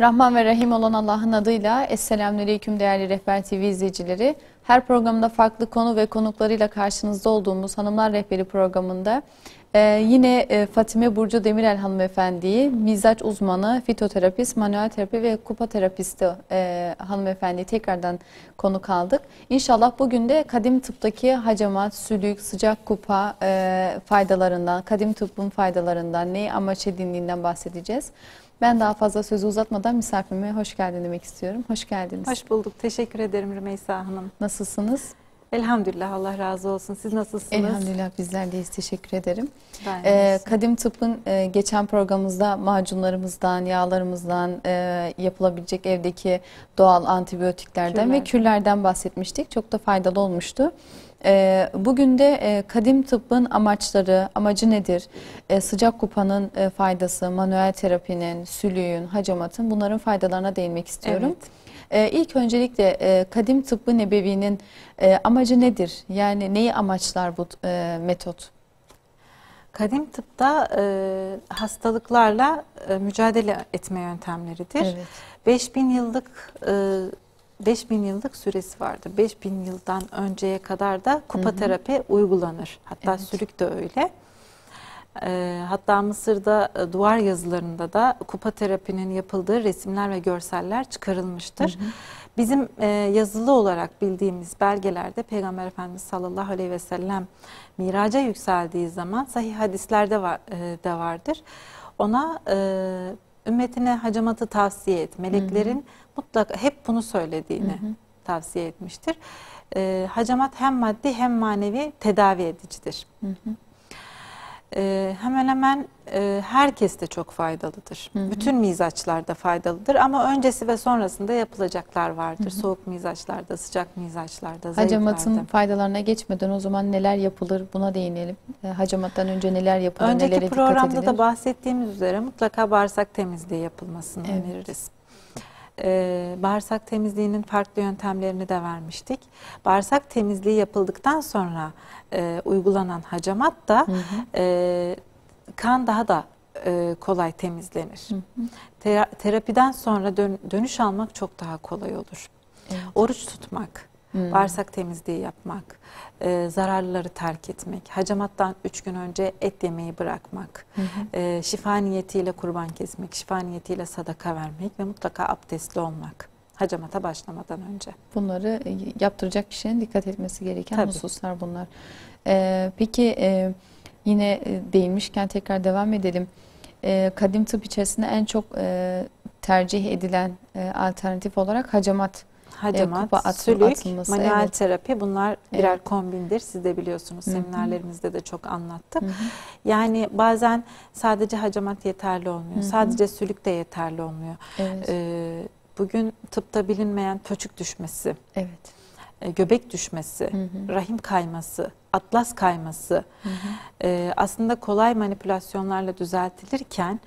Rahman ve Rahim olan Allah'ın adıyla Esselamünaleyküm değerli Rehber TV izleyicileri. Her programda farklı konu ve konuklarıyla karşınızda olduğumuz Hanımlar Rehberi programında yine Fatime Burcu Demirel hanımefendiyi, mizaç uzmanı, fitoterapist, manuel terapi ve kupa terapisti hanımefendiyi tekrardan konuk aldık. İnşallah bugün de kadim tıptaki hacamat, sülük, sıcak kupa faydalarından, kadim tıbbın faydalarından, neyi amaç edindiğinden bahsedeceğiz. Ben daha fazla sözü uzatmadan misafirime hoş geldin demek istiyorum. Hoş geldiniz. Hoş bulduk. Teşekkür ederim Rümeysa Hanım. Nasılsınız? Elhamdülillah, Allah razı olsun. Siz nasılsınız? Elhamdülillah, bizler deyiz. Teşekkür ederim. Ben Kadim tıbbın geçen programımızda macunlarımızdan, yağlarımızdan, yapılabilecek evdeki doğal antibiyotiklerden ve kürlerden bahsetmiştik. Çok da faydalı olmuştu. Bugün de kadim tıbbın amacı nedir? Sıcak kupanın faydası, manuel terapinin, sülüğün, hacamatın, bunların faydalarına değinmek istiyorum. Evet. İlk öncelikle kadim tıbbı nebevinin amacı nedir? Yani neyi amaçlar bu metot? Kadim tıpta hastalıklarla mücadele etme yöntemleridir. Evet. 5000 yıllık süresi vardır. 5000 yıldan önceye kadar da kupa terapi uygulanır. Hatta sülük de öyle. Hatta Mısır'da duvar yazılarında da kupa terapinin yapıldığı resimler ve görseller çıkarılmıştır. Bizim yazılı olarak bildiğimiz belgelerde Peygamber Efendimiz sallallahu aleyhi ve sellem miraca yükseldiği zaman sahih hadislerde de vardır. Ona ümmetine hacamatı tavsiye et. Meleklerin mutlaka hep bunu söylediğini tavsiye etmiştir. Hacamat hem maddi hem manevi tedavi edicidir. Hemen hemen herkeste çok faydalıdır. Bütün mizaçlarda faydalıdır ama öncesi ve sonrasında yapılacaklar vardır. Soğuk mizaçlarda, sıcak mizaçlarda, hacamatın faydalarına geçmeden o zaman neler yapılır, buna değinelim. Hacamattan önce neler yapılır, nelere dikkat edilir? Önceki programda da bahsettiğimiz üzere mutlaka bağırsak temizliği yapılmasını öneririz. Bağırsak temizliğinin farklı yöntemlerini de vermiştik. Bağırsak temizliği yapıldıktan sonra uygulanan hacamat da kan daha da kolay temizlenir. Terapiden sonra dönüş almak çok daha kolay olur. Evet. Oruç tutmak, bağırsak temizliği yapmak, zararlıları terk etmek, hacamattan 3 gün önce et yemeyi bırakmak, şifa niyetiyle kurban kesmek, şifa niyetiyle sadaka vermek ve mutlaka abdestli olmak hacamata başlamadan önce. Bunları yaptıracak kişinin dikkat etmesi gereken hususlar bunlar. Peki yine değinmişken tekrar devam edelim. Kadim tıp içerisinde en çok tercih edilen alternatif olarak hacamat, sülük, manuel terapi, bunlar birer kombindir. Siz de biliyorsunuz, seminerlerimizde de çok anlattık. Yani bazen sadece hacamat yeterli olmuyor. Sadece sülük de yeterli olmuyor. Evet. Bugün tıpta bilinmeyen pöçük düşmesi, göbek düşmesi, rahim kayması, atlas kayması aslında kolay manipülasyonlarla düzeltilirken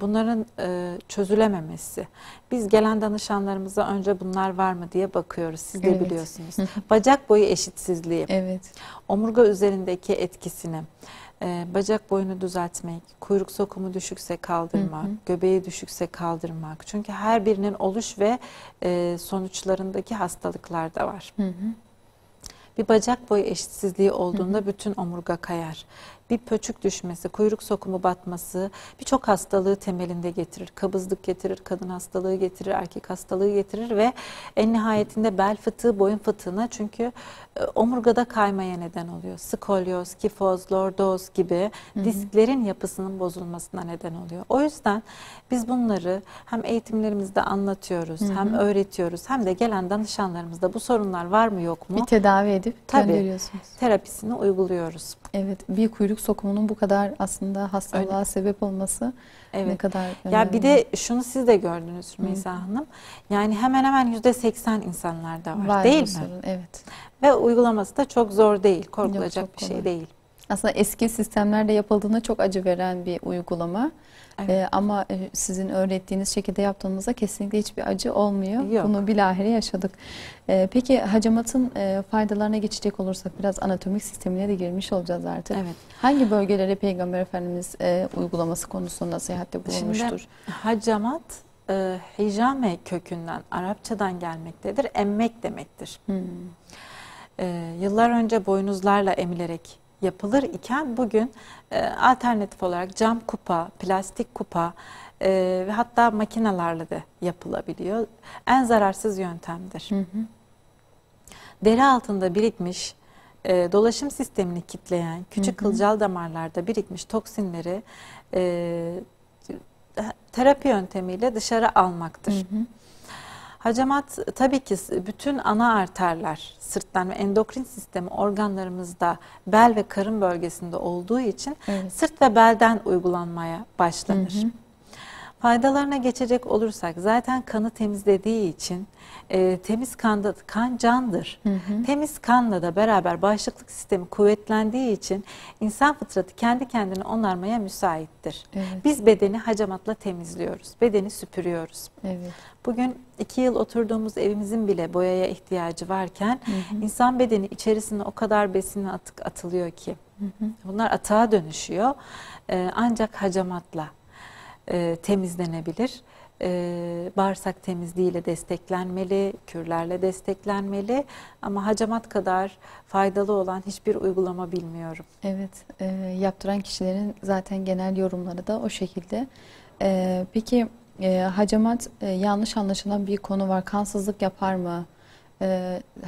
bunların çözülememesi. Biz gelen danışanlarımıza önce bunlar var mı diye bakıyoruz. Siz de biliyorsunuz. Bacak boyu eşitsizliği, omurga üzerindeki etkisini, bacak boyunu düzeltmek, kuyruk sokumu düşükse kaldırmak, göbeği düşükse kaldırmak. Çünkü her birinin oluş ve sonuçlarındaki hastalıklar da var. Bir bacak boyu eşitsizliği olduğunda bütün omurga kayar. Bir pöçük düşmesi, kuyruk sokumu batması birçok hastalığı temelinde getirir. Kabızlık getirir, kadın hastalığı getirir, erkek hastalığı getirir ve en nihayetinde bel fıtığı, boyun fıtığına, çünkü omurgada kaymaya neden oluyor. Skolyoz, kifoz, lordoz gibi disklerin yapısının bozulmasına neden oluyor. O yüzden biz bunları hem eğitimlerimizde anlatıyoruz, hem öğretiyoruz, hem de gelen danışanlarımızda bu sorunlar var mı yok mu? Bir tedavi edip gönderiyorsunuz. Terapisini uyguluyoruz. Evet, bir kuyruk sokumunun bu kadar aslında hastalığa sebep olması ne kadar önemli. Ya bir de şunu siz de gördünüz Rümeysa Hanım. Yani hemen hemen %80 insanlarda var değil mi? Sorun, evet. Ve uygulaması da çok zor değil, korkulacak bir şey değil. Aslında eski sistemlerde yapıldığında çok acı veren bir uygulama. Ama sizin öğrettiğiniz şekilde yaptığımızda kesinlikle hiçbir acı olmuyor. Yok. Bunu bilahare yaşadık. Peki hacamatın faydalarına geçecek olursak biraz anatomik sistemine de girmiş olacağız artık. Evet. Hangi bölgelere Peygamber Efendimiz uygulaması konusunda nasihatte bulunmuştur? Şimdi hacamat hijame kökünden, Arapçadan gelmektedir. Emmek demektir. Yıllar önce boynuzlarla emilerek yapılır iken bugün alternatif olarak cam kupa, plastik kupa ve hatta makinelerle de yapılabiliyor. En zararsız yöntemdir. Deri altında birikmiş, dolaşım sistemini kitleyen, küçük kılcal damarlarda birikmiş toksinleri terapi yöntemiyle dışarı almaktır. Hacamat tabii ki bütün ana arterler, sırttan ve endokrin sistemi organlarımızda bel ve karın bölgesinde olduğu için sırt ve belden uygulanmaya başlanır. Faydalarına geçecek olursak zaten kanı temizlediği için temiz kan candır. Temiz kanla da beraber bağışıklık sistemi kuvvetlendiği için insan fıtratı kendi kendini onarmaya müsaittir. Biz bedeni hacamatla temizliyoruz. Bedeni süpürüyoruz. Bugün 2 yıl oturduğumuz evimizin bile boyaya ihtiyacı varken insan bedeni içerisine o kadar besin atık atılıyor ki bunlar atığa dönüşüyor. Ancak hacamatla temizlenebilir. Bağırsak temizliğiyle desteklenmeli, kürlerle desteklenmeli ama hacamat kadar faydalı olan hiçbir uygulama bilmiyorum. Evet, yaptıran kişilerin zaten genel yorumları da o şekilde. Peki hacamat yanlış anlaşılan bir konu var. Kansızlık yapar mı?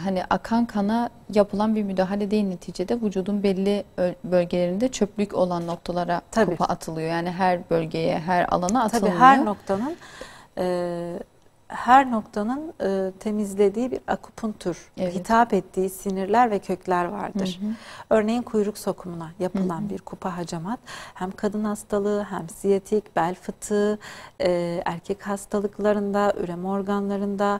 Hani akan kana yapılan bir müdahale değil neticede. Vücudun belli bölgelerinde çöplük olan noktalara kupa atılıyor. Yani her bölgeye, her alana atılmıyor. Tabii her noktanın temizlediği bir akupunktur, hitap ettiği sinirler ve kökler vardır. Örneğin kuyruk sokumuna yapılan bir kupa hacamat hem kadın hastalığı hem siyatik, bel fıtığı, erkek hastalıklarında, üreme organlarında,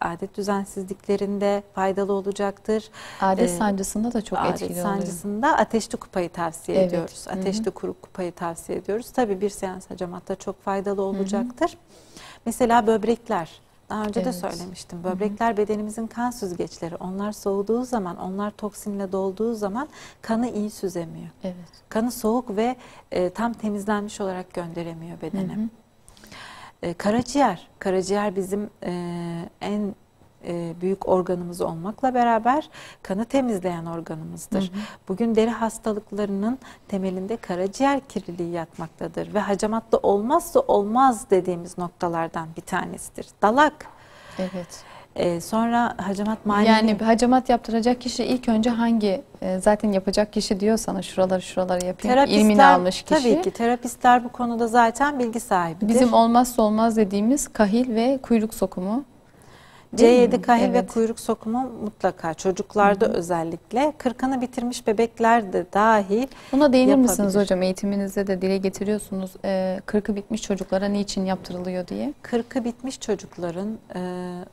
adet düzensizliklerinde faydalı olacaktır. Adet sancısında da çok etkili oluyor. Adet sancısında ateşli kupayı tavsiye ediyoruz. Ateşli kuru kupayı tavsiye ediyoruz. Tabii bir seans hacamatta çok faydalı olacaktır. Mesela böbrekler, daha önce de söylemiştim. Böbrekler bedenimizin kan süzgeçleri. Onlar soğuduğu zaman, onlar toksinle dolduğu zaman kanı iyi süzemiyor. Kanı soğuk ve tam temizlenmiş olarak gönderemiyor bedene. Karaciğer bizim en büyük organımız olmakla beraber kanı temizleyen organımızdır. Bugün deri hastalıklarının temelinde karaciğer kirliliği yatmaktadır ve hacamatla olmazsa olmaz dediğimiz noktalardan bir tanesidir. Dalak. Sonra hacamat manevi. Yani hacamat yaptıracak kişi ilk önce hangi zaten yapacak kişi diyor sana şuraları yapayım. İlmini almış kişi. Tabii ki terapistler bu konuda zaten bilgi sahibidir. Bizim olmazsa olmaz dediğimiz kahil ve kuyruk sokumu. C7 kahil ve kuyruk sokumu mutlaka çocuklarda özellikle 40'ını bitirmiş bebekler de dahil. Buna değinir misiniz hocam? Eğitiminizde de dile getiriyorsunuz. 40'ı bitmiş çocuklara niçin yaptırılıyor diye. 40'ı bitmiş çocukların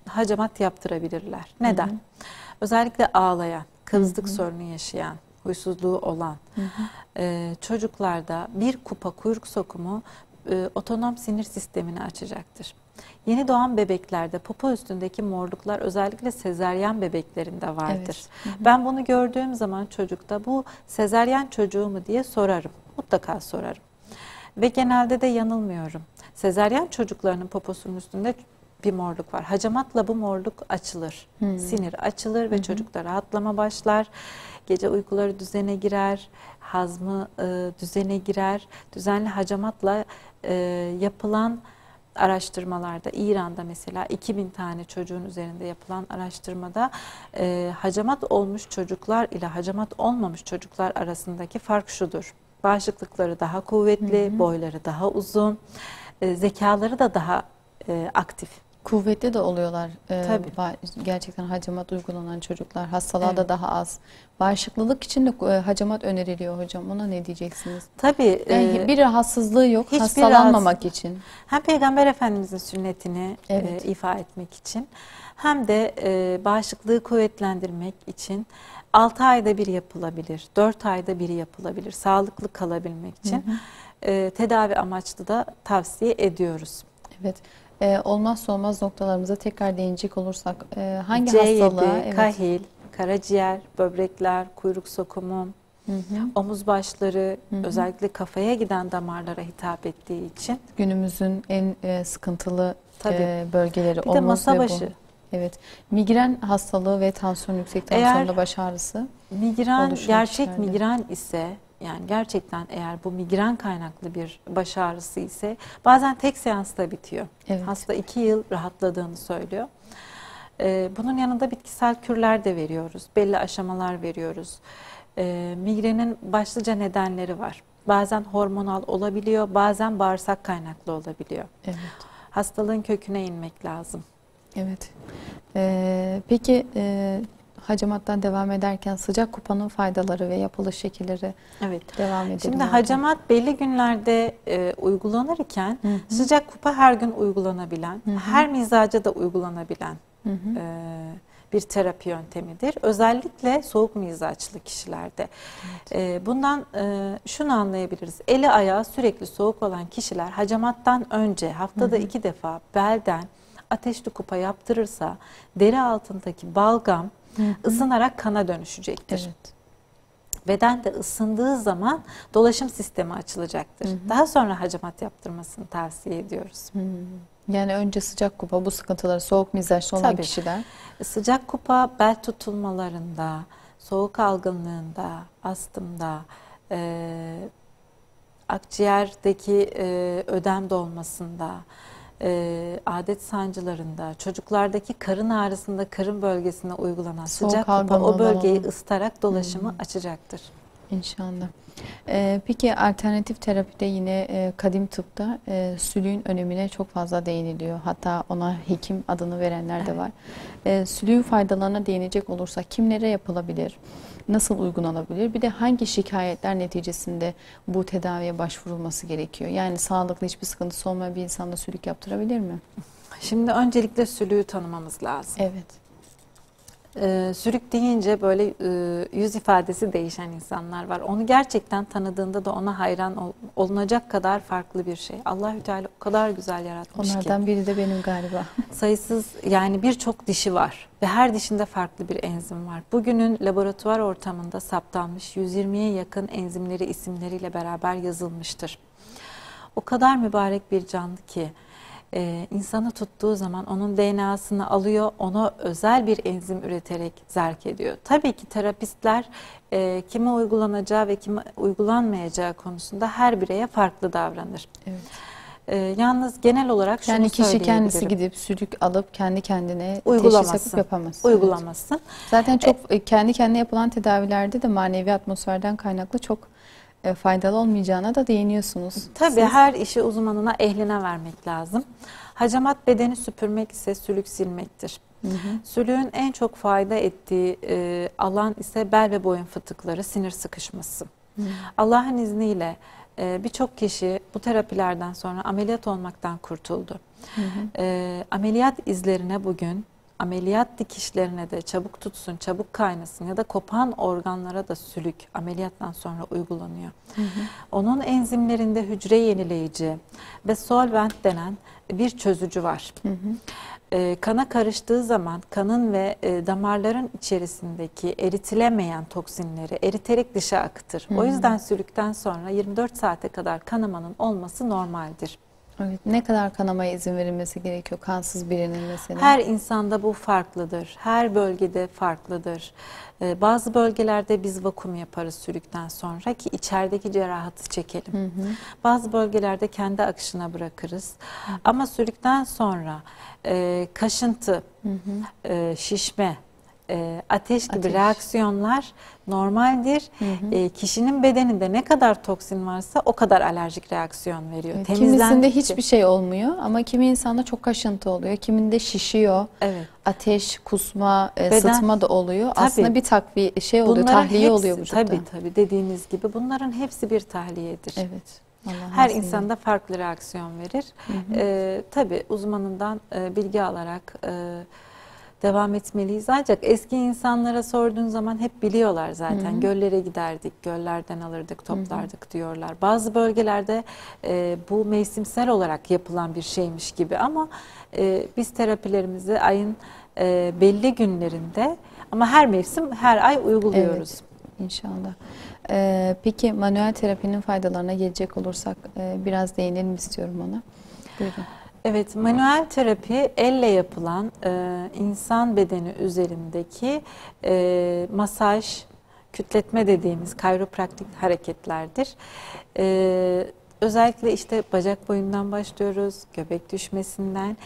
hacamat yaptırabilirler. Neden? Özellikle ağlayan, kızlık sorunu yaşayan, huysuzluğu olan çocuklarda bir kupa kuyruk sokumu otonom sinir sistemini açacaktır. Yeni doğan bebeklerde popo üstündeki morluklar özellikle sezaryen bebeklerinde vardır. Ben bunu gördüğüm zaman çocukta bu sezaryen çocuğu mu diye sorarım. Mutlaka sorarım. Ve genelde de yanılmıyorum. Sezaryen çocuklarının poposunun üstünde bir morluk var. Hacamatla bu morluk açılır. Sinir açılır ve çocukta rahatlama başlar. Gece uykuları düzene girer. Hazmı düzene girer. Düzenli hacamatla yapılan araştırmalarda, İran'da mesela 2000 tane çocuğun üzerinde yapılan araştırmada hacamat olmuş çocuklar ile hacamat olmamış çocuklar arasındaki fark şudur. Bağışıklıkları daha kuvvetli, boyları daha uzun, zekaları da daha aktif. Kuvvetli de oluyorlar. Gerçekten hacamat uygulanan çocuklar. Hastalığa da daha az. Bağışıklılık için de hacamat öneriliyor hocam. Ona ne diyeceksiniz? Tabii. Yani bir rahatsızlığı yok. Hastalanmamak için. Hem Peygamber Efendimizin sünnetini ifa etmek için hem de bağışıklığı kuvvetlendirmek için 6 ayda bir yapılabilir. 4 ayda bir yapılabilir. Sağlıklı kalabilmek için tedavi amaçlı da tavsiye ediyoruz. Evet. Olmazsa olmaz noktalarımıza tekrar değinecek olursak hangi C7, hastalığa? kahil, karaciğer, böbrekler, kuyruk sokumu, omuz başları, özellikle kafaya giden damarlara hitap ettiği için. Günümüzün en sıkıntılı bölgeleri bir omuz de masa başı. Evet. Migren hastalığı ve tansiyon, yüksek tansiyonda baş ağrısı. Migren gerçek migren ise, yani gerçekten eğer bu migren kaynaklı bir baş ağrısı ise bazen tek seansta bitiyor. Evet. Hasta 2 yıl rahatladığını söylüyor. Bunun yanında bitkisel kürler de veriyoruz. Belli aşamalar veriyoruz. Migrenin başlıca nedenleri var. Bazen hormonal olabiliyor, bazen bağırsak kaynaklı olabiliyor. Evet. Hastalığın köküne inmek lazım. Evet. Peki hacamattan devam ederken sıcak kupanın faydaları ve yapılış şekilleri devam edelim. Şimdi hacamat belli günlerde uygulanırken sıcak kupa her gün uygulanabilen, her mizaca da uygulanabilen bir terapi yöntemidir. Özellikle soğuk mizaçlı kişilerde. Bundan şunu anlayabiliriz. Eli ayağı sürekli soğuk olan kişiler hacamattan önce haftada 2 defa belden ateşli kupa yaptırırsa deri altındaki balgam ısınarak kana dönüşecektir. Evet. Beden de ısındığı zaman dolaşım sistemi açılacaktır. Daha sonra hacamat yaptırmasını tavsiye ediyoruz. Yani önce sıcak kupa, bu sıkıntıları soğuk mizaçlı olan kişiler. Sıcak kupa bel tutulmalarında, soğuk algınlığında, astımda, akciğerdeki ödem dolmasında, adet sancılarında, çocuklardaki karın ağrısında, karın bölgesine uygulanan sıcak kupa o bölgeyi ısıtarak dolaşımı açacaktır. İnşallah. Peki alternatif terapide yine kadim tıpta sülüğün önemine çok fazla değiniliyor. Hatta ona hekim adını verenler de var. Sülüğün faydalarına değinecek olursak kimlere yapılabilir? Nasıl uygulanabilir? Bir de hangi şikayetler neticesinde bu tedaviye başvurulması gerekiyor? Yani sağlıklı hiçbir sıkıntısı olmayan bir insanda sülük yaptırabilir mi? Şimdi öncelikle sülüğü tanımamız lazım. Evet. Sülük deyince böyle yüz ifadesi değişen insanlar var. Onu gerçekten tanıdığında da ona hayran olunacak kadar farklı bir şey. Allahü Teala o kadar güzel yaratmış ki. Onlardan biri de benim galiba. Sayısız, yani birçok dişi var ve her dişinde farklı bir enzim var. Bugünün laboratuvar ortamında saptanmış 120'ye yakın enzimleri isimleriyle beraber yazılmıştır. O kadar mübarek bir canlı ki insanı tuttuğu zaman onun DNA'sını alıyor, ona özel bir enzim üreterek zerk ediyor. Tabii ki terapistler kime uygulanacağı ve kime uygulanmayacağı konusunda her bireye farklı davranır. Evet. Yalnız genel olarak şunu söyleyebilirim. Yani kişi kendisi gidip sülük alıp kendi kendine teşhis yapamaz. Uygulamasın. Evet. Zaten çok kendi kendine yapılan tedavilerde de manevi atmosferden kaynaklı çok faydalı olmayacağına da değiniyorsunuz. Tabii her işi uzmanına, ehline vermek lazım. Hacamat bedeni süpürmek ise sülük silmektir. Sülüğün en çok fayda ettiği alan ise bel ve boyun fıtıkları, sinir sıkışması. Allah'ın izniyle birçok kişi bu terapilerden sonra ameliyat olmaktan kurtuldu. Ameliyat izlerine bugün, ameliyat dikişlerine de çabuk tutsun, çabuk kaynasın ya da kopan organlara da sülük ameliyattan sonra uygulanıyor. Onun enzimlerinde hücre yenileyici ve solvent denen bir çözücü var. Kana karıştığı zaman kanın ve damarların içerisindeki eritilemeyen toksinleri eriterek dışa akıtır. O yüzden sülükten sonra 24 saate kadar kanamanın olması normaldir. Evet. Ne kadar kanamaya izin verilmesi gerekiyor kansız birinin mesela? Her insanda bu farklıdır. Her bölgede farklıdır. Bazı bölgelerde biz vakum yaparız sülükten sonra ki içerideki cerahatı çekelim. Bazı bölgelerde kendi akışına bırakırız. Ama sülükten sonra kaşıntı, şişme, ateş gibi reaksiyonlar normaldir. Kişinin bedeninde ne kadar toksin varsa o kadar alerjik reaksiyon veriyor. Evet, kimisinde hiçbir şey olmuyor ama kimi insanda çok kaşıntı oluyor. Kiminde şişiyor. Evet. Ateş, kusma, sıtma da oluyor. Tabii, aslında bir takviye oluyor, tahliye oluyor vücutta. Tabii dediğiniz gibi bunların hepsi bir tahliyedir. Evet. Her insanda farklı reaksiyon verir. Tabii uzmanından bilgi alarak devam etmeliyiz. Ancak eski insanlara sorduğun zaman hep biliyorlar zaten. Göllere giderdik, göllerden alırdık, toplardık diyorlar. Bazı bölgelerde bu mevsimsel olarak yapılan bir şeymiş gibi ama biz terapilerimizi ayın belli günlerinde ama her mevsim, her ay uyguluyoruz. Evet. İnşallah. Peki manuel terapinin faydalarına gelecek olursak biraz değinelim istiyorum ona. Buyurun. Evet, manuel terapi elle yapılan insan bedeni üzerindeki masaj, kütletme dediğimiz kayropraktik hareketlerdir. Özellikle işte bacak boyundan başlıyoruz, göbek düşmesinden.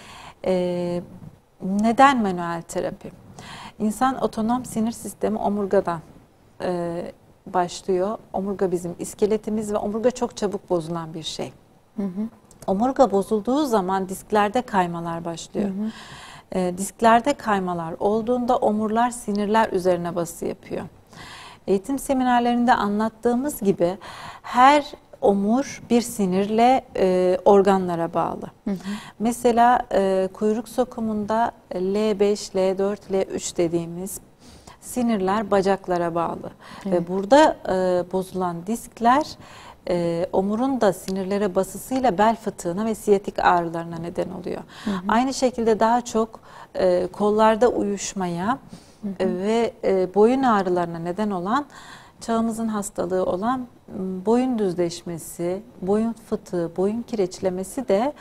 Neden manuel terapi? İnsan otonom sinir sistemi omurgadan başlıyor. Omurga bizim iskeletimiz ve omurga çok çabuk bozulan bir şey. Hı hı. Omurga bozulduğu zaman disklerde kaymalar başlıyor. Hı hı. Disklerde kaymalar olduğunda omurlar sinirler üzerine bası yapıyor. Eğitim seminerlerinde anlattığımız gibi her omur bir sinirle organlara bağlı. Hı hı. Mesela kuyruk sokumunda L5, L4, L3 dediğimiz sinirler bacaklara bağlı. Evet. Ve burada bozulan diskler omurun da sinirlere basısıyla bel fıtığına ve siyatik ağrılarına neden oluyor. Hı hı. Aynı şekilde daha çok kollarda uyuşmaya ve boyun ağrılarına neden olan çağımızın hastalığı olan boyun düzleşmesi, boyun fıtığı, boyun kireçlemesi de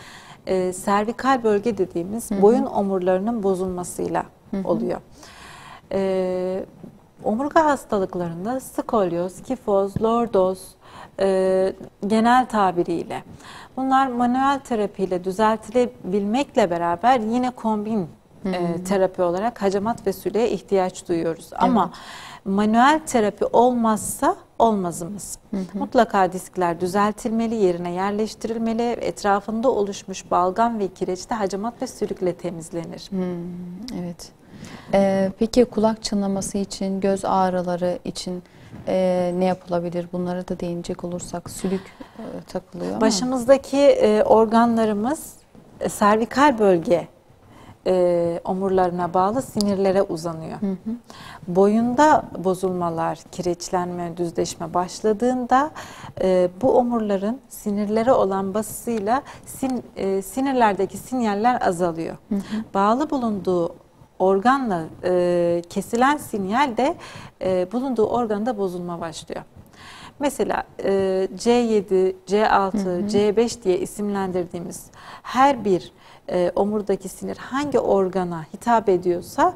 servikal bölge dediğimiz boyun omurlarının bozulmasıyla oluyor. Omurga hastalıklarında skolyoz, kifoz, lordoz genel tabiriyle bunlar manuel terapiyle düzeltilebilmekle beraber yine kombin terapi olarak hacamat ve süleye ihtiyaç duyuyoruz. Evet. Ama manuel terapi olmazsa olmazımız. Hı hı. Mutlaka diskler düzeltilmeli, yerine yerleştirilmeli, etrafında oluşmuş balgam ve kireçte hacamat ve sülükle temizlenir. Evet. Peki kulak çınlaması için, göz ağrıları için ne yapılabilir? Bunlara da değinecek olursak sülük takılıyor ama. Başımızdaki organlarımız servikal bölge omurlarına bağlı sinirlere uzanıyor. Hı hı. Boyunda bozulmalar, kireçlenme, düzleşme başladığında bu omurların sinirlere olan basısıyla sinirlerdeki sinyaller azalıyor. Hı hı. Bağlı bulunduğu organla kesilen sinyal de bulunduğu organda bozulma başlıyor. Mesela C7, C6, hı hı. C5 diye isimlendirdiğimiz her bir omurdaki sinir hangi organa hitap ediyorsa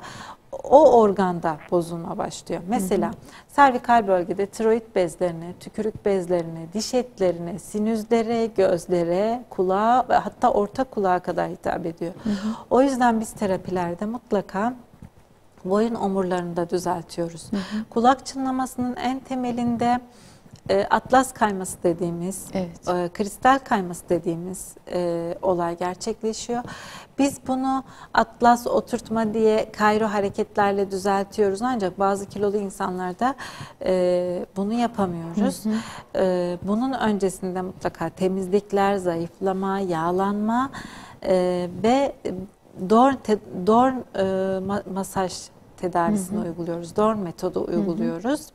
o organda bozulma başlıyor. Mesela hı hı. servikal bölgede tiroid bezlerine, tükürük bezlerine, diş etlerine, sinüzlere, gözlere, kulağa ve hatta orta kulağa kadar hitap ediyor. Hı hı. O yüzden biz terapilerde mutlaka boyun omurlarını da düzeltiyoruz. Hı hı. Kulak çınlamasının en temelinde atlas kayması dediğimiz, evet. Kristal kayması dediğimiz olay gerçekleşiyor. Biz bunu atlas oturtma diye kayro hareketlerle düzeltiyoruz ancak bazı kilolu insanlarda bunu yapamıyoruz. Hı hı. Bunun öncesinde mutlaka temizlikler, zayıflama, yağlanma ve Dorn masaj tedavisini hı hı. uyguluyoruz. Dorn metodu uyguluyoruz. Hı hı.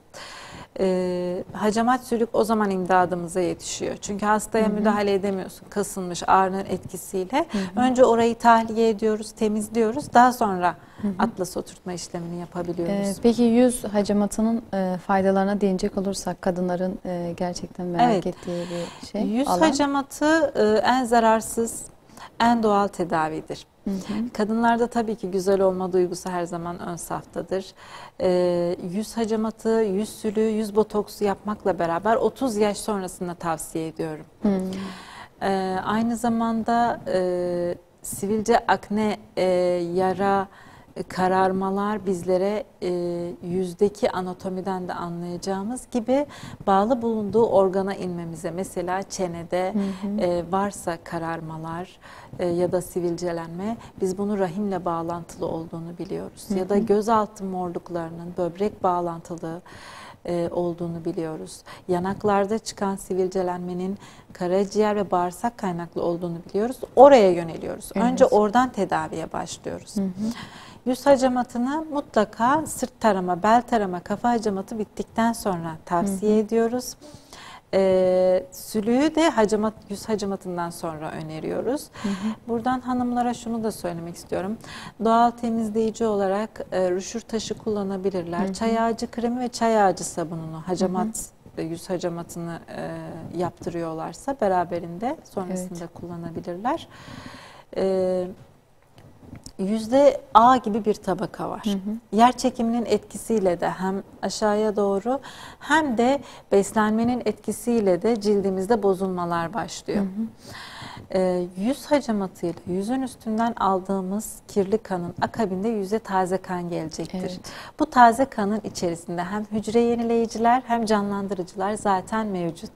Hacamat sülük o zaman imdadımıza yetişiyor. Çünkü hastaya hı hı. müdahale edemiyorsun kasılmış ağrının etkisiyle. Hı hı. Önce orayı tahliye ediyoruz, temizliyoruz. Daha sonra hı hı. atlas oturtma işlemini yapabiliyoruz. Peki yüz hacamatının faydalarına değinecek olursak kadınların gerçekten merak evet. ettiği bir şey. Yüz alan. Hacamatı en zararsız, en doğal tedavidir. Hı hı. Kadınlarda tabii ki güzel olma duygusu her zaman ön saftadır. Yüz hacamatı, yüz sülüğü, yüz botoksu yapmakla beraber 30 yaş sonrasında tavsiye ediyorum. Hı. Aynı zamanda sivilce, akne, yara, kararmalar bizlere yüzdeki anatomiden de anlayacağımız gibi bağlı bulunduğu organa inmemize, mesela çenede hı hı. Varsa kararmalar ya da sivilcelenme, biz bunu rahimle bağlantılı olduğunu biliyoruz. Hı hı. Ya da gözaltı morluklarının böbrek bağlantılı olduğunu biliyoruz. Yanaklarda çıkan sivilcelenmenin karaciğer ve bağırsak kaynaklı olduğunu biliyoruz. Oraya yöneliyoruz. Evet. Önce oradan tedaviye başlıyoruz. Hı hı. Yüz hacamatını mutlaka sırt tarama, bel tarama, kafa hacamatı bittikten sonra tavsiye hı hı. ediyoruz. Sülüğü de yüz hacamatından sonra öneriyoruz. Buradan hanımlara şunu da söylemek istiyorum. Doğal temizleyici olarak rüşür taşı kullanabilirler. Çay ağacı kremi ve çay ağacı sabununu yüz hacamatını yaptırıyorlarsa beraberinde sonrasında kullanabilirler. Yüzde A gibi bir tabaka var. Yer çekiminin etkisiyle de hem aşağıya doğru hem de beslenmenin etkisiyle de cildimizde bozulmalar başlıyor. Yüz hacamatıyla yüzün üstünden aldığımız kirli kanın akabinde yüze taze kan gelecektir. Evet. Bu taze kanın içerisinde hem hücre yenileyiciler hem canlandırıcılar zaten mevcut.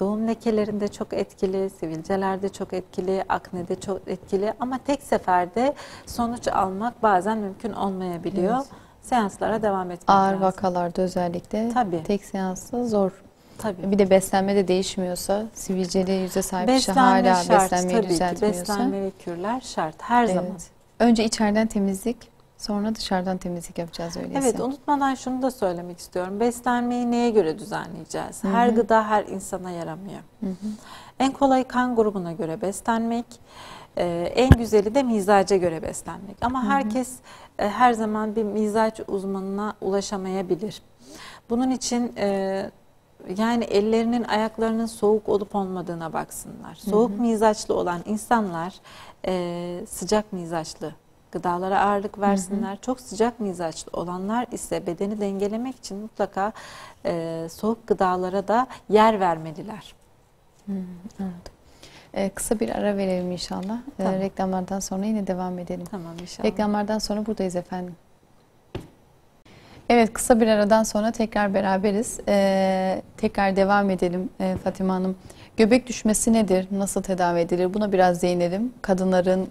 Doğum lekelerinde çok etkili, sivilcelerde çok etkili, aknede çok etkili ama tek seferde sonuç almak bazen mümkün olmayabiliyor. Evet. Seanslara devam etmek ağır lazım. vakalarda özellikle tek seansta zor. Tabii. Bir de beslenme de değişmiyorsa, sivilceli yüze sahip kişi hala beslenmeyi düzeltmiyorsa. Beslenme ve kürler şart her zaman. Önce içeriden temizlik, sonra dışarıdan temizlik yapacağız öyleyse. Evet, unutmadan şunu da söylemek istiyorum. Beslenmeyi neye göre düzenleyeceğiz? Her gıda her insana yaramıyor. En kolay kan grubuna göre beslenmek, en güzeli de mizaca göre beslenmek. Ama herkes her zaman bir mizaç uzmanına ulaşamayabilir. Bunun için yani ellerinin, ayaklarının soğuk olup olmadığına baksınlar. Soğuk mizaçlı olan insanlar sıcak mizaçlı gıdalara ağırlık versinler. Çok sıcak mizaçlı olanlar ise bedeni dengelemek için mutlaka soğuk gıdalara da yer vermeliler. Kısa bir ara verelim inşallah. Tamam. Reklamlardan sonra yine devam edelim. Tamam inşallah. Reklamlardan sonra buradayız efendim. Evet, kısa bir aradan sonra tekrar beraberiz. Tekrar devam edelim Fatime Hanım. Göbek düşmesi nedir? Nasıl tedavi edilir? Buna biraz değinelim. Kadınların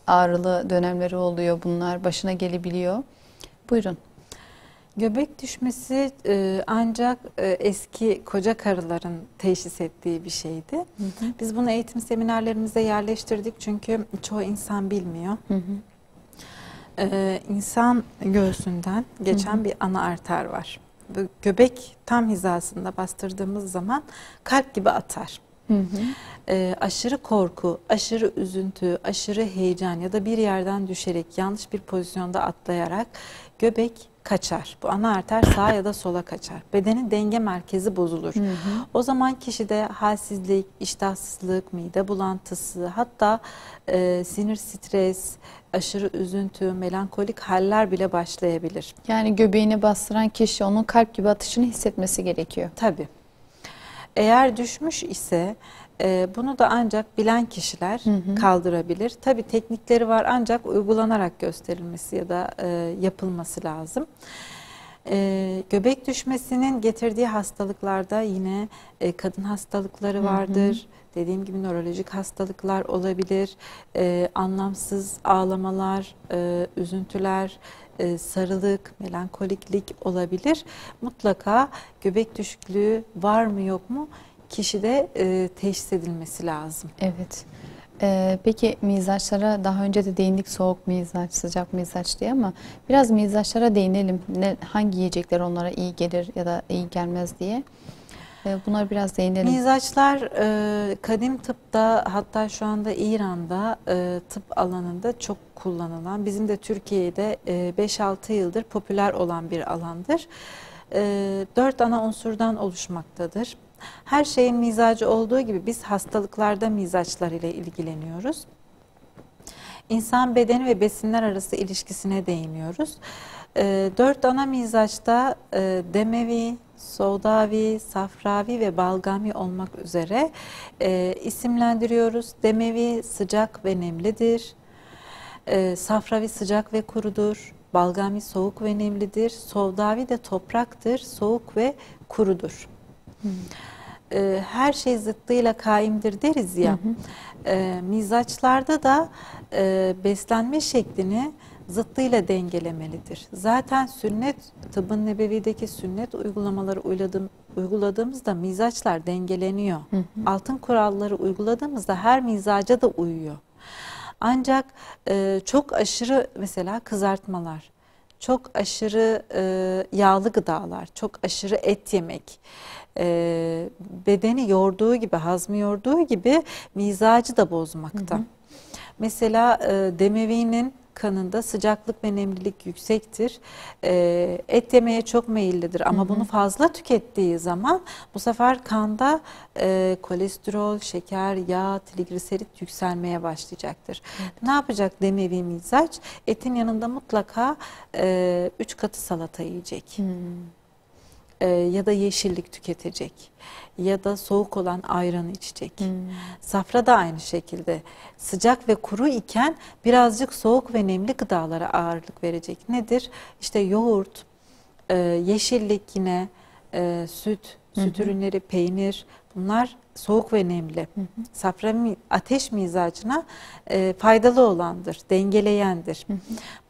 ağrılı dönemleri oluyor bunlar. Başına gelebiliyor. Buyurun. Göbek düşmesi ancak eski koca karıların teşhis ettiği bir şeydi. Biz bunu eğitim seminerlerimize yerleştirdik çünkü çoğu insan bilmiyor. İnsan göğsünden geçen bir ana arter var. Göbek tam hizasında bastırdığımız zaman kalp gibi atar. Aşırı korku, aşırı üzüntü, aşırı heyecan ya da bir yerden düşerek yanlış bir pozisyonda atlayarak göbek kaçar. Bu ana arter sağa ya da sola kaçar. Bedenin denge merkezi bozulur. O zaman kişide halsizlik, iştahsızlık, mide bulantısı, hatta sinir, stres, aşırı üzüntü, melankolik haller bile başlayabilir. Yani göbeğini bastıran kişi onun kalp gibi atışını hissetmesi gerekiyor. Tabii. Eğer düşmüş ise bunu da ancak bilen kişiler kaldırabilir. Tabii teknikleri var ancak uygulanarak gösterilmesi ya da yapılması lazım. Göbek düşmesinin getirdiği hastalıklarda yine kadın hastalıkları vardır. Dediğim gibi nörolojik hastalıklar olabilir. Anlamsız ağlamalar, üzüntüler, sarılık, melankoliklik olabilir. Mutlaka göbek düşüklüğü var mı yok mu kişide teşhis edilmesi lazım. Evet. Peki mizaçlara daha önce de değindik, soğuk mizaç, sıcak mizaç diye, ama biraz mizaçlara değinelim. Hangi yiyecekler onlara iyi gelir ya da iyi gelmez diye. Bunlara biraz değinelim. Mizaçlar kadim tıpta, hatta şu anda İran'da tıp alanında çok kullanılan, bizim de Türkiye'de 5-6 yıldır popüler olan bir alandır. 4 ana unsurdan oluşmaktadır. Her şeyin mizacı olduğu gibi biz hastalıklarda mizaçlar ile ilgileniyoruz. İnsan bedeni ve besinler arası ilişkisine değiniyoruz. 4 ana mizaçta demevi, soğdavi, safravi ve balgami olmak üzere isimlendiriyoruz. Demevi sıcak ve nemlidir. Safravi sıcak ve kurudur. Balgami soğuk ve nemlidir. Soğdavi de topraktır, soğuk ve kurudur. Her şey zıttıyla kaimdir deriz ya. Mizaçlarda da beslenme şeklini zıttıyla dengelemelidir. Zaten sünnet, tıbbın nebevideki sünnet uygulamaları uyguladığımızda mizaçlar dengeleniyor. Altın kuralları uyguladığımızda her mizaca da uyuyor. Ancak çok aşırı mesela kızartmalar, çok aşırı yağlı gıdalar, çok aşırı et yemek, bedeni yorduğu gibi, hazmı yorduğu gibi mizacı da bozmakta. Mesela Demevi'nin kanında sıcaklık ve nemlilik yüksektir. Et yemeye çok meyillidir ama bunu fazla tükettiği zaman bu sefer kanda kolesterol, şeker, yağ, trigliserit yükselmeye başlayacaktır. Ne yapacak Demevi mizaç? Etin yanında mutlaka 3 katı salata yiyecek. Ya da yeşillik tüketecek ya da soğuk olan ayranı içecek. Safra da aynı şekilde sıcak ve kuru iken birazcık soğuk ve nemli gıdalara ağırlık verecek. Nedir? İşte yoğurt, yeşillik yine, süt ürünleri, peynir, bunlar soğuk ve nemli. Safra ateş mizacına faydalı olandır, dengeleyendir.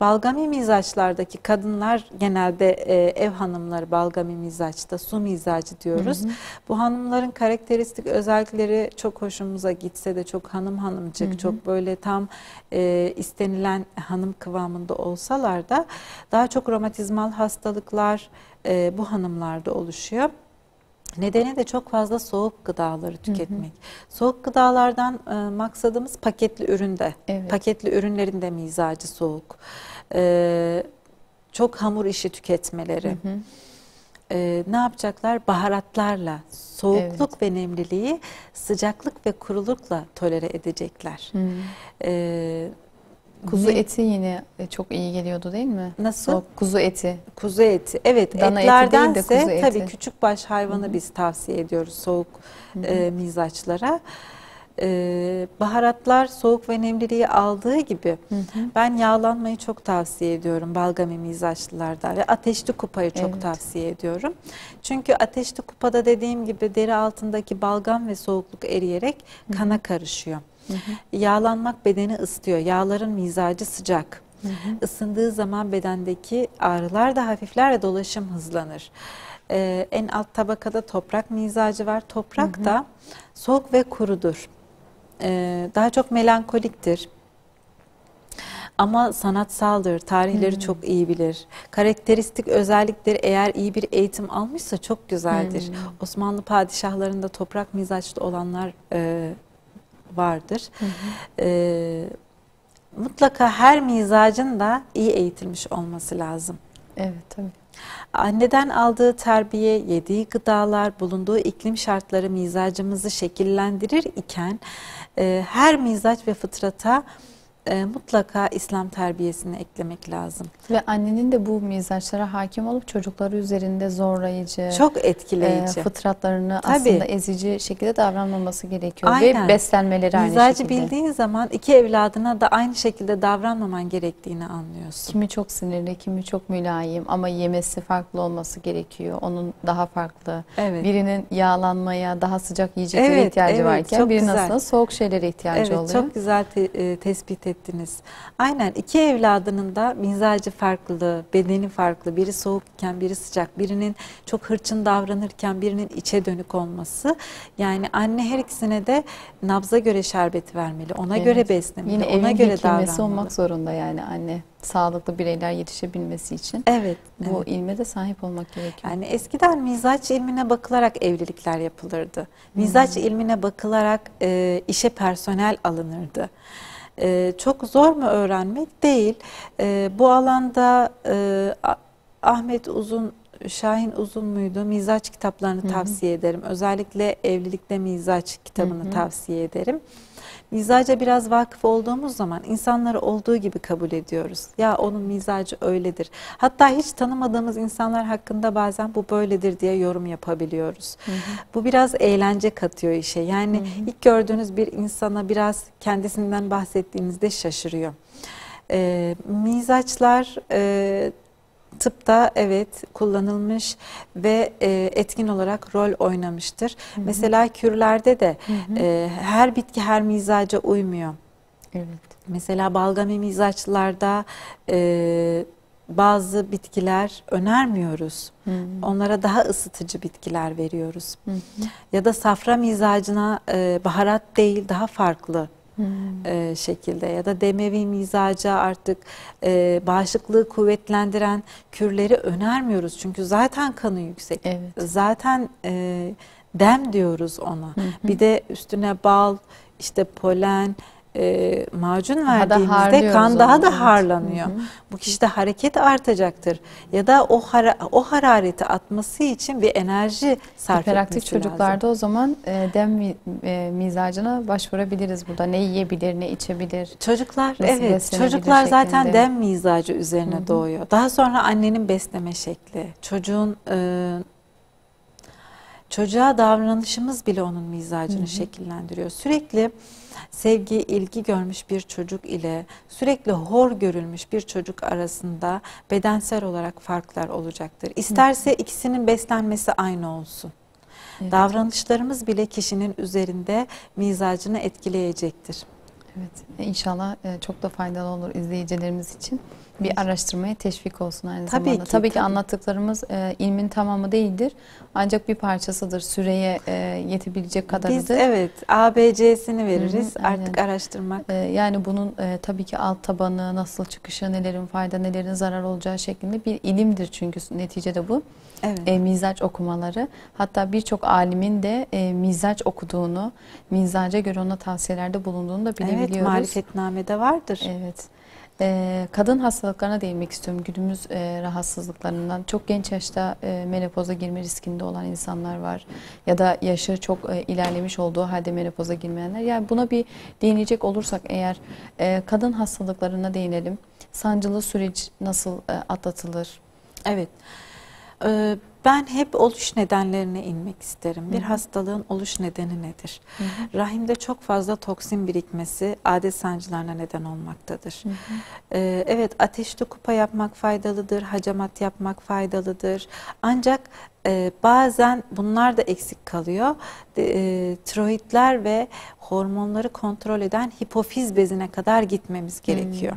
Balgami mizaçlardaki kadınlar genelde ev hanımları balgami mizaçta, su mizacı diyoruz. Bu hanımların karakteristik özellikleri çok hoşumuza gitse de çok hanımcık, çok böyle tam istenilen hanım kıvamında olsalar da daha çok romatizmal hastalıklar bu hanımlarda oluşuyor. Nedeni de çok fazla soğuk gıdaları tüketmek. Soğuk gıdalardan maksadımız paketli üründe. Paketli ürünlerin de mizacı soğuk. Çok hamur işi tüketmeleri. Ne yapacaklar? Baharatlarla soğukluk ve nemliliği sıcaklık ve kurulukla tolere edecekler. Kuzu eti yine çok iyi geliyordu değil mi? Nasıl? Kuzu eti. Kuzu eti. Evet, Dana etlerdense eti değil de kuzu eti. Tabii küçükbaş hayvanı biz tavsiye ediyoruz soğuk mizaçlara. Baharatlar soğuk ve nemliliği aldığı gibi ben yağlanmayı çok tavsiye ediyorum balgami mizaçlılarda ve ateşli kupayı çok tavsiye ediyorum. Çünkü ateşli kupada dediğim gibi deri altındaki balgam ve soğukluk eriyerek kana karışıyor. Yağlanmak bedeni ısıtıyor. Yağların mizacı sıcak. Isındığı zaman bedendeki ağrılar da hafifler ve dolaşım hızlanır. En alt tabakada toprak mizacı var. Toprak da soğuk ve kurudur. Daha çok melankoliktir. Ama sanatsaldır, tarihleri çok iyi bilir. Karakteristik özellikleri eğer iyi bir eğitim almışsa çok güzeldir. Osmanlı padişahlarında toprak mizaçlı olanlar vardır. Mutlaka her mizacın da iyi eğitilmiş olması lazım. Evet, tabii. Anneden aldığı terbiye, yediği gıdalar, bulunduğu iklim şartları mizacımızı şekillendirir iken her mizaç ve fıtrata mutlaka İslam terbiyesini eklemek lazım. Ve annenin de bu mizaçlara hakim olup çocukları üzerinde zorlayıcı, çok etkileyici, fıtratlarını aslında ezici şekilde davranmaması gerekiyor. Ve beslenmeleri aynı mizacı şekilde. bildiğin zaman iki evladına da aynı şekilde davranmaman gerektiğini anlıyorsun. Kimi çok sinirli, kimi çok mülayim ama yemesi farklı olması gerekiyor. Onun daha farklı. Birinin yağlanmaya, daha sıcak yiyeceklere ihtiyacı varken birinin aslında soğuk şeylere ihtiyacı oluyor. Çok güzel tespit ettiniz. Aynen, iki evladının da mizacı farklı, bedeni farklı. Biri soğukken biri sıcak. Birinin çok hırçın davranırken birinin içe dönük olması. Yani anne her ikisine de nabza göre şerbet vermeli. Ona göre beslemeli. Yine ona evin göre davranmalı. Olmak zorunda yani anne. Sağlıklı bireyler yetişebilmesi için. Bu ilme de sahip olmak gerekiyor. Yani eskiden mizaç ilmine bakılarak evlilikler yapılırdı. Mizaç ilmine bakılarak işe personel alınırdı. Çok zor mu öğrenmek? Değil. Bu alanda Şahin Uzun muydu? Mizaç kitaplarını tavsiye ederim. Özellikle Evlilikte Mizaç kitabını tavsiye ederim. Mizaca biraz vakıf olduğumuz zaman insanları olduğu gibi kabul ediyoruz. Ya onun mizacı öyledir. Hatta hiç tanımadığımız insanlar hakkında bazen bu böyledir diye yorum yapabiliyoruz. Bu biraz eğlence katıyor işe. Yani ilk gördüğünüz bir insana biraz kendisinden bahsettiğinizde şaşırıyor. Mizaçlar tıpta kullanılmış ve etkin olarak rol oynamıştır. Mesela kürlerde de her bitki her mizaca uymuyor. Mesela balgami mizaçlarda bazı bitkiler önermiyoruz. Onlara daha ısıtıcı bitkiler veriyoruz. Ya da safra mizacına baharat değil daha farklı şekilde ya da demevi mizaca artık bağışıklığı kuvvetlendiren kürleri önermiyoruz. Çünkü zaten kanı yüksek. Evet. Zaten dem diyoruz ona. Bir de üstüne bal, işte polen, macun verdiğimizde kan daha da harlanıyor. Bu kişide hareket artacaktır. Ya da o harareti atması için bir enerji sarf etmesi lazım. Hiperaktif çocuklarda o zaman dem mizacına başvurabiliriz burada. Ne yiyebilir, ne içebilir? Çocuklar çocuklar zaten şeklinde dem mizacı üzerine doğuyor. Daha sonra annenin besleme şekli, çocuğa davranışımız bile onun mizacını şekillendiriyor. Sürekli sevgi, ilgi görmüş bir çocuk ile sürekli hor görülmüş bir çocuk arasında bedensel olarak farklar olacaktır. İsterse ikisinin beslenmesi aynı olsun. Evet. Davranışlarımız bile kişinin üzerinde mizacını etkileyecektir. Evet, inşallah çok da faydalı olur izleyicilerimiz için. Bir araştırmaya teşvik olsun aynı zamanda. Tabii ki anlattıklarımız ilmin tamamı değildir. Ancak bir parçasıdır. Süreye yetebilecek kadarıdır. Biz ABC'sini veririz. Artık araştırmak. Yani bunun tabii ki alt tabanı, nasıl çıkışı, nelerin fayda, nelerin zarar olacağı şeklinde bir ilimdir çünkü neticede bu. Evet. Mizaç okumaları. Hatta birçok alimin de mizaç okuduğunu, mizaca göre ona tavsiyelerde bulunduğunu da bilebiliyoruz. Evet, marifetnamede vardır. Evet. Kadın hastalıklarına değinmek istiyorum. Günümüz rahatsızlıklarından. Çok genç yaşta menopoza girme riskinde olan insanlar var. Ya da yaşı çok ilerlemiş olduğu halde menopoza girmeyenler. Yani buna bir değinecek olursak eğer kadın hastalıklarına değinelim. Sancılı süreç nasıl atlatılır? Evet. Ben hep oluş nedenlerine inmek isterim. Bir hastalığın oluş nedeni nedir? Rahimde çok fazla toksin birikmesi adet sancılarına neden olmaktadır. Evet, ateşli kupa yapmak faydalıdır, hacamat yapmak faydalıdır. Ancak bazen bunlar da eksik kalıyor. Tiroidler ve hormonları kontrol eden hipofiz bezine kadar gitmemiz gerekiyor.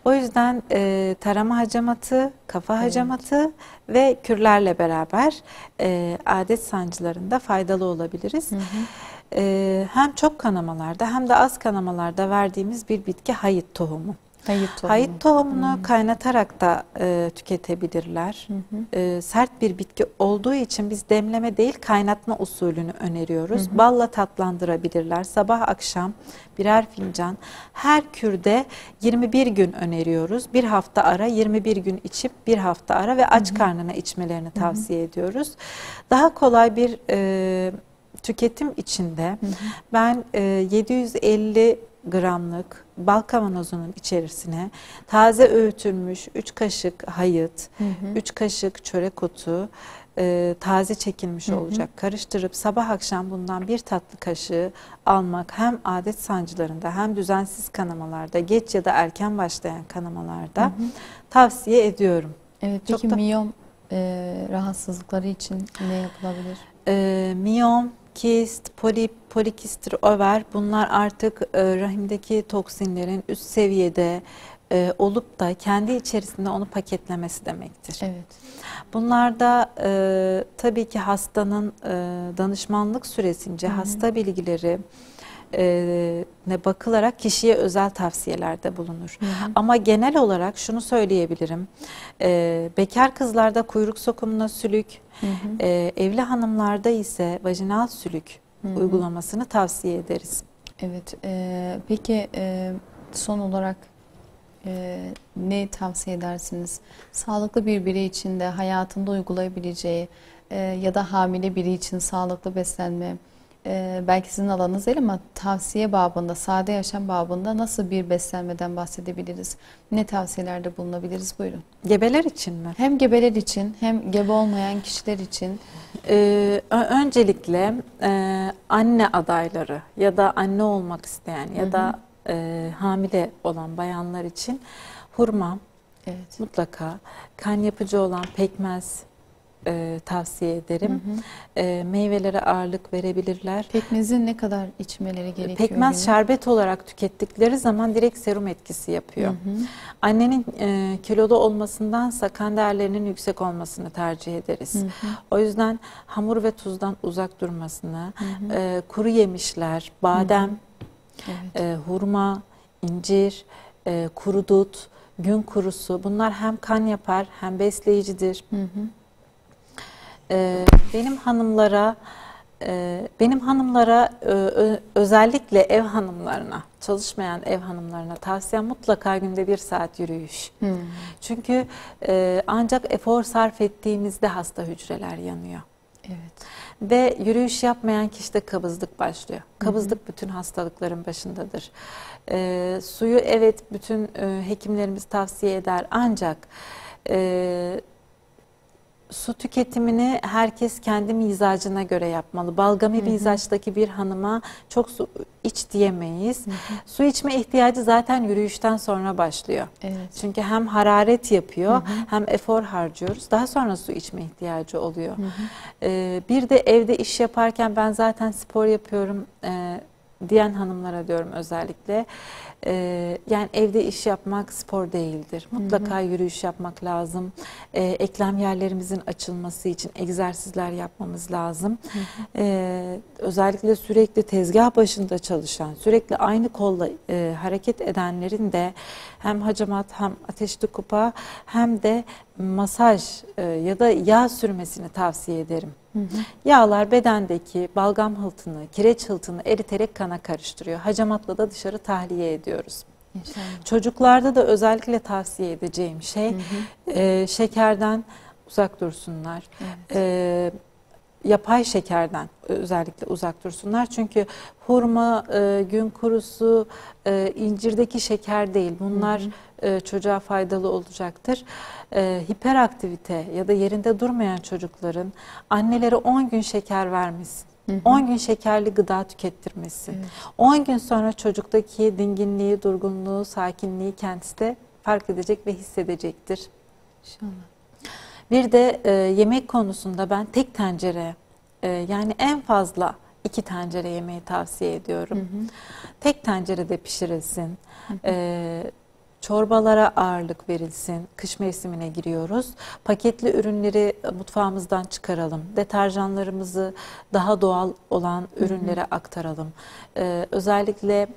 O yüzden tarama hacamatı, kafa hacamatı ve kürlerle beraber adet sancılarında faydalı olabiliriz. Hem çok kanamalarda hem de az kanamalarda verdiğimiz bir bitki hayıt tohumu. Hayıt tohumunu kaynatarak da tüketebilirler. Sert bir bitki olduğu için biz demleme değil kaynatma usulünü öneriyoruz. Balla tatlandırabilirler. Sabah akşam birer fincan. Her kürde 21 gün öneriyoruz. Bir hafta ara, 21 gün içip bir hafta ara ve aç karnına içmelerini tavsiye ediyoruz. Daha kolay bir tüketim içinde ben 750 gramlık bal kavanozunun içerisine taze öğütülmüş 3 kaşık hayıt, 3 kaşık çörek otu, taze çekilmiş olacak. Karıştırıp sabah akşam bundan bir tatlı kaşığı almak hem adet sancılarında hem düzensiz kanamalarda, geç ya da erken başlayan kanamalarda tavsiye ediyorum. Evet, peki miyom rahatsızlıkları için ne yapılabilir? Miyom, kist, polip, polikistir over bunlar artık rahimdeki toksinlerin üst seviyede olup da kendi içerisinde onu paketlemesi demektir. Evet. Bunlarda tabii ki hastanın danışmanlık süresince hasta bilgileri ne bakılarak kişiye özel tavsiyelerde bulunur. Ama genel olarak şunu söyleyebilirim. Bekar kızlarda kuyruk sokumuna sülük, evli hanımlarda ise vajinal sülük uygulamasını tavsiye ederiz. Evet. Peki son olarak ne tavsiye edersiniz? Sağlıklı bir birey için de hayatında uygulayabileceği ya da hamile biri için sağlıklı beslenme, belki sizin alanınız değil ama tavsiye babında, sade yaşam babında nasıl bir beslenmeden bahsedebiliriz? Ne tavsiyelerde bulunabiliriz? Buyurun. Gebeler için mi? Hem gebeler için hem gebe olmayan kişiler için. Öncelikle anne adayları ya da anne olmak isteyen ya da hamile olan bayanlar için hurma, mutlaka kan yapıcı olan pekmez tavsiye ederim. Meyvelere ağırlık verebilirler. Pekmezi ne kadar içmeleri gerekiyor? Pekmez şerbet olarak tükettikleri zaman direkt serum etkisi yapıyor. Annenin kilolu olmasındansa kan değerlerinin yüksek olmasını tercih ederiz. O yüzden hamur ve tuzdan uzak durmasını, kuru yemişler, badem, Evet. Hurma, incir, kuru dut, gün kurusu, bunlar hem kan yapar hem besleyicidir. Hı hı. Benim hanımlara özellikle ev hanımlarına, çalışmayan ev hanımlarına tavsiyem mutlaka günde 1 saat yürüyüş. Çünkü ancak efor sarf ettiğimizde hasta hücreler yanıyor. Evet. Ve yürüyüş yapmayan kişide kabızlık başlıyor. Kabızlık bütün hastalıkların başındadır. Suyu evet bütün hekimlerimiz tavsiye eder, ancak su tüketimini herkes kendi mizacına göre yapmalı. Balgami mizaçtaki bir hanıma çok su iç diyemeyiz. Su içme ihtiyacı zaten yürüyüşten sonra başlıyor. Evet. Çünkü hem hararet yapıyor hem efor harcıyoruz. Daha sonra su içme ihtiyacı oluyor. Bir de evde iş yaparken ben zaten spor yapıyorum diyen hanımlara diyorum özellikle. Yani evde iş yapmak spor değildir. Mutlaka yürüyüş yapmak lazım. Eklem yerlerimizin açılması için egzersizler yapmamız lazım. Özellikle sürekli tezgah başında çalışan, sürekli aynı kolla hareket edenlerin de hem hacamat hem ateşli kupa hem de masaj ya da yağ sürmesini tavsiye ederim. Yağlar bedendeki balgam hıltını, kireç hıltını eriterek kana karıştırıyor. Hacamatla da dışarı tahliye ediyoruz. İnşallah. Çocuklarda da özellikle tavsiye edeceğim şey şekerden uzak dursunlar. Evet. Yapay şekerden özellikle uzak dursunlar. Çünkü hurma, gün kurusu, incirdeki şeker değil. Bunlar çocuğa faydalı olacaktır. Hiperaktivite ya da yerinde durmayan çocukların anneleri 10 gün şeker vermesin. 10 gün şekerli gıda tükettirmesin. 10 gün sonra çocuktaki dinginliği, durgunluğu, sakinliği kendisi de fark edecek ve hissedecektir. İnşallah. Bir de yemek konusunda ben tek tencere, yani en fazla 2 tencere yemeği tavsiye ediyorum. Tek tencerede pişirilsin. Çorbalara ağırlık verilsin. Kış mevsimine giriyoruz. Paketli ürünleri mutfağımızdan çıkaralım. Deterjanlarımızı daha doğal olan ürünlere aktaralım. Özellikle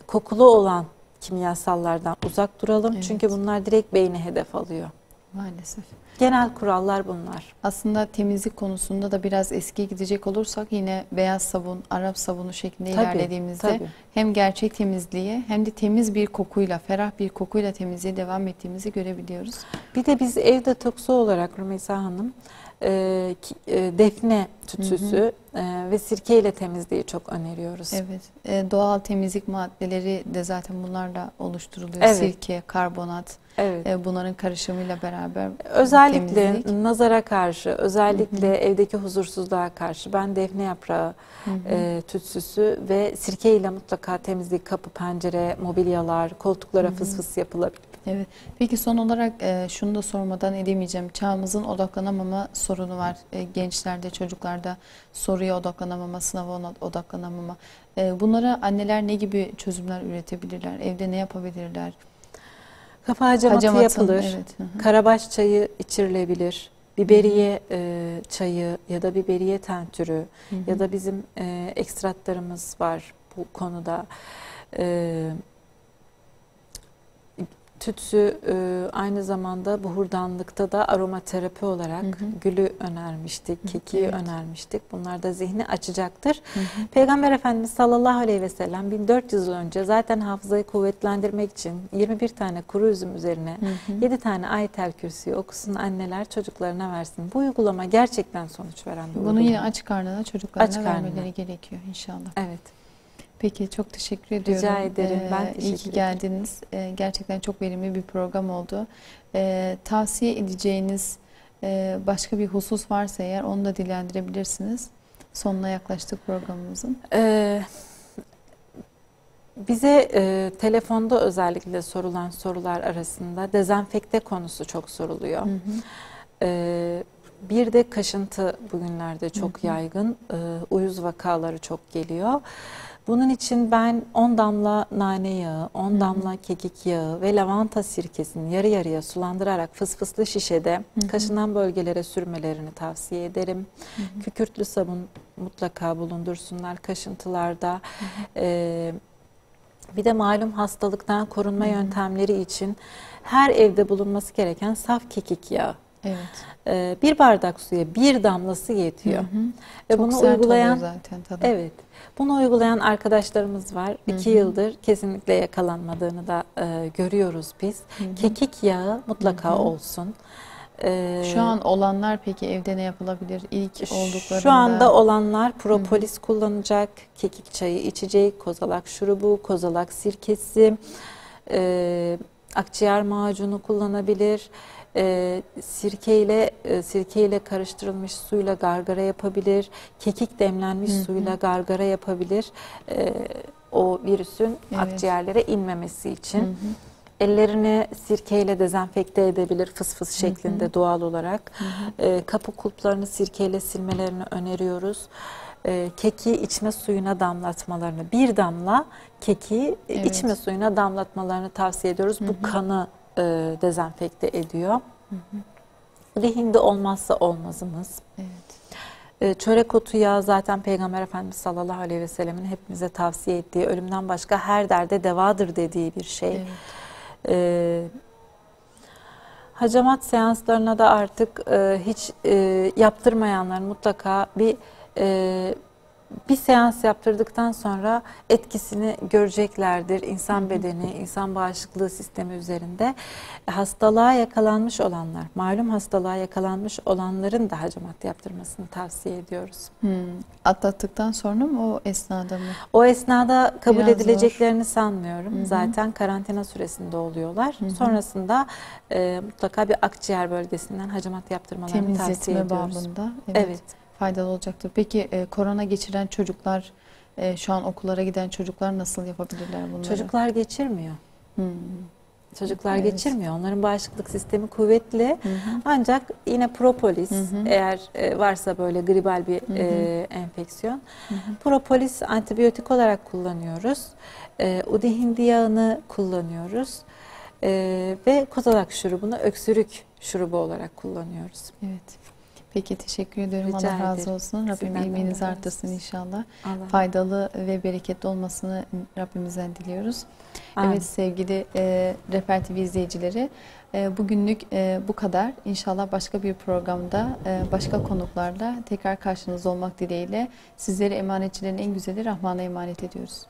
kokulu olan kimyasallardan uzak duralım. Evet. Çünkü bunlar direkt beyni hedef alıyor. Maalesef. Genel kurallar bunlar. Aslında temizlik konusunda da biraz eskiye gidecek olursak yine beyaz sabun, Arap sabunu şeklinde ilerlediğimizde hem gerçek temizliği hem de temiz bir kokuyla, ferah bir kokuyla temizliğe devam ettiğimizi görebiliyoruz. Bir de biz ev detoksu olarak Rümeysa Hanım defne tütsüsü ve sirkeyle temizliği çok öneriyoruz. Evet. Doğal temizlik maddeleri de zaten bunlarla oluşturuluyor. Evet. Sirke, karbonat. Evet. Bunların karışımıyla beraber özellikle temizlik. Nazara karşı, özellikle evdeki huzursuzluğa karşı ben defne yaprağı tütsüsü ve sirke ile mutlaka temizlik, kapı, pencere, mobilyalar, koltuklara fıs fıs yapılabilir. Evet. Peki son olarak şunu da sormadan edemeyeceğim. Çağımızın odaklanamama sorunu var. Gençlerde, çocuklarda soruya odaklanamama, sınava odaklanamama. Bunlara anneler ne gibi çözümler üretebilirler? Evde ne yapabilirler? Kafa hacamatı yapılır. Evet. Karabaş çayı içirilebilir. Biberiye çayı ya da biberiye tentürü ya da bizim ekstratlarımız var bu konuda. Tütsü aynı zamanda buhurdanlıkta da aromaterapi olarak gülü önermiştik, kekiği önermiştik. Bunlar da zihni açacaktır. Peygamber Efendimiz sallallahu aleyhi ve sellem 1400 yıl önce zaten hafızayı kuvvetlendirmek için 21 tane kuru üzüm üzerine 7 tane Ayetel Kürsi'yi okusun, anneler çocuklarına versin. Bu uygulama gerçekten sonuç veren bir uygulama. Bunu yine aç karnına çocuklarına vermeleri gerekiyor inşallah. Evet. Peki çok teşekkür ediyorum. Rica ederim. Ben teşekkür ederim. İyi ki geldiniz. Gerçekten çok verimli bir program oldu. Tavsiye edeceğiniz başka bir husus varsa eğer onu da dillendirebilirsiniz. Sonuna yaklaştık programımızın. Bize telefonda özellikle sorulan sorular arasında dezenfekte konusu çok soruluyor. Bir de kaşıntı bugünlerde çok yaygın. Uyuz vakaları çok geliyor. Bunun için ben 10 damla nane yağı, 10 damla kekik yağı ve lavanta sirkesini yarı yarıya sulandırarak fısfıslı şişede kaşınan bölgelere sürmelerini tavsiye ederim. Kükürtlü sabun mutlaka bulundursunlar kaşıntılarda. Bir de malum hastalıktan korunma yöntemleri için her evde bulunması gereken saf kekik yağı. Evet. Bir bardak suya bir damlası yetiyor. Ve çok bunu sert uygulayan zaten tadı. Evet. Bunu uygulayan arkadaşlarımız var. 2 yıldır kesinlikle yakalanmadığını da görüyoruz biz. Kekik yağı mutlaka olsun. Şu an olanlar peki evde ne yapılabilir? İlk olduklarında. Şu anda olanlar propolis kullanacak, kekik çayı içecek, kozalak şurubu, kozalak sirkesi, akciğer macunu kullanabilir. Sirkeyle karıştırılmış suyla gargara yapabilir. Kekik demlenmiş suyla gargara yapabilir. O virüsün akciğerlere inmemesi için. Ellerini sirkeyle dezenfekte edebilir fıs fıs şeklinde doğal olarak. Kapı kulplarını sirkeyle silmelerini öneriyoruz. Keki içme suyuna damlatmalarını, bir damla keki içme suyuna damlatmalarını tavsiye ediyoruz. Bu kanı dezenfekte ediyor. Hindi olmazsa olmazımız. Çörek otu yağı zaten Peygamber Efendimiz sallallahu aleyhi ve sellemin hepimize tavsiye ettiği, ölümden başka her derde devadır dediği bir şey. Hacamat seanslarına da artık hiç yaptırmayanların mutlaka bir seans yaptırdıktan sonra etkisini göreceklerdir. İnsan bedeni, insan bağışıklığı sistemi üzerinde. Hastalığa yakalanmış olanlar, malum hastalığa yakalanmış olanların da hacamat yaptırmasını tavsiye ediyoruz. Atlattıktan sonra mı, o esnada mı? O esnada kabul edileceklerini sanmıyorum. Zaten karantina süresinde oluyorlar. Sonrasında mutlaka bir akciğer bölgesinden hacamat yaptırmalarını tavsiye ediyoruz. Babında. Evet. Faydalı olacaktır. Peki korona geçiren çocuklar, şu an okullara giden çocuklar nasıl yapabilirler bunları? Çocuklar geçirmiyor. Çocuklar geçirmiyor. Onların bağışıklık sistemi kuvvetli. Ancak yine propolis, eğer varsa böyle gribal bir enfeksiyon, propolis antibiyotik olarak kullanıyoruz. Udihindi yağını kullanıyoruz. Ve kozalak şurubunu öksürük şurubu olarak kullanıyoruz. Evet. Peki, teşekkür ediyorum. Rica Allah razı ederim. olsun. Rabbim ilminizi artırsın inşallah. Allah. Faydalı ve bereketli olmasını Rabbimizden diliyoruz. Amin. Evet sevgili Rehber TV izleyicileri, bugünlük bu kadar. İnşallah başka bir programda başka konuklarla tekrar karşınızda olmak dileğiyle sizleri emanetçilerin en güzeli Rahman'a emanet ediyoruz.